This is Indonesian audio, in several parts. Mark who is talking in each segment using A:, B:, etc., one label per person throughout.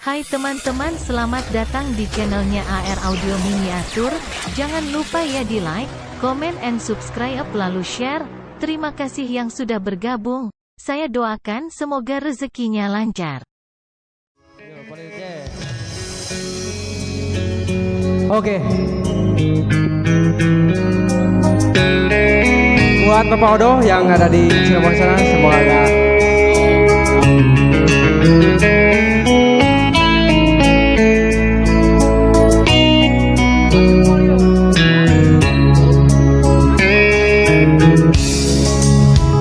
A: Hai teman-teman, selamat datang di channelnya AR Audio Miniatur. Jangan lupa ya di like, comment and subscribe lalu share. Terima kasih yang sudah bergabung. Saya doakan semoga rezekinya lancar.
B: Oke. Buat Bapak Odo yang ada di Cirebon sana, semoga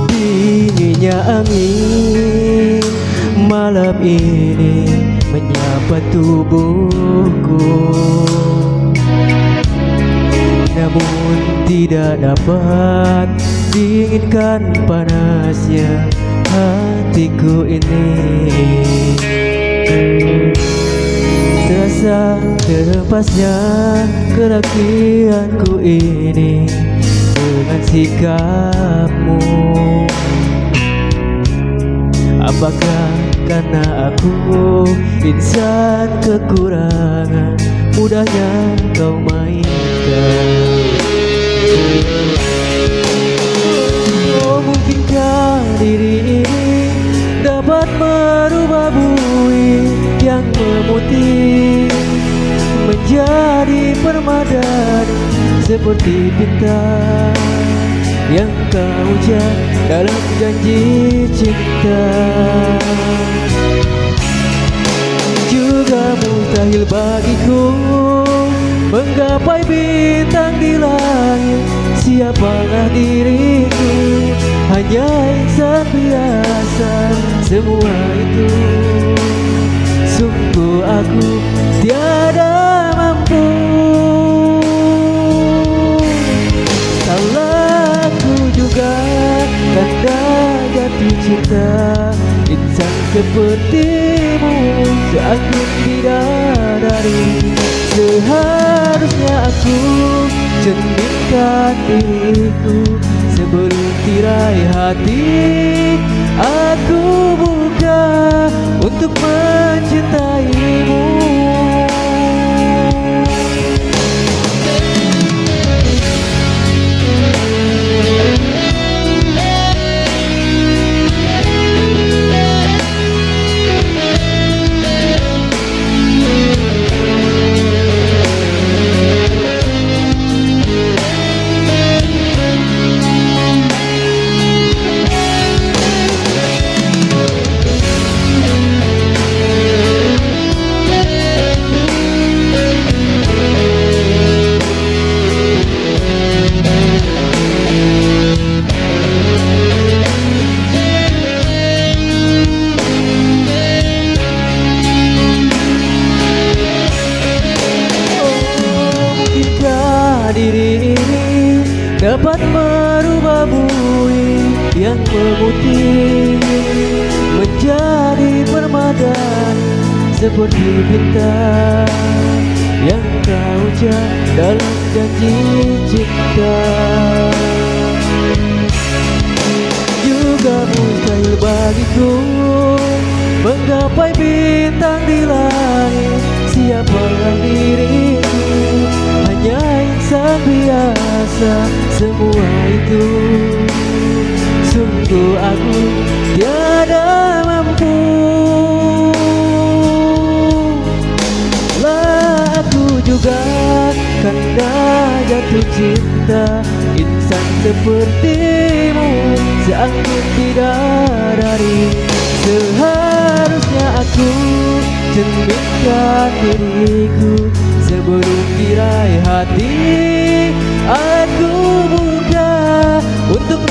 B: dinginnya angin malam ini menyapa tubuhku, namun tidak dapat dinginkan panasnya hatiku ini. Terasa terhempasnya keraguanku ini dengan sikapmu. Apakah karena aku insan kekurangan mudahnya kau mainkan? Oh, mungkinkah diri ini dapat merubah bui yang memutih menjadi permadani seperti bintang yang kau ujar dalam janji cinta. Juga mustahil bagiku menggapai bintang di langit. Siapakah diriku, hanya insan biasa. Semua itu sungguh aku tiada mampu. Salahku juga karena jatuh cinta insan sepertimu seakan bidadari. Seharusnya aku cerminkan diriku sebelum tirai hati aku buka untuk mencintaimu. Diri ini dapat merubah bui yang memutih menjadi permadani seperti bintang yang kau ujar dalam janji cinta. Juga mustahil bagiku menggapai bintang di langit. Siapakah diriku, hanya insan biasa. Semua itu sungguh aku tiada mampu. Lah aku juga karena jatuh cinta insan sepertimu seanggun bidadari. Seharusnya aku cerminkan diriku sebelum tirai hati aku buka untuk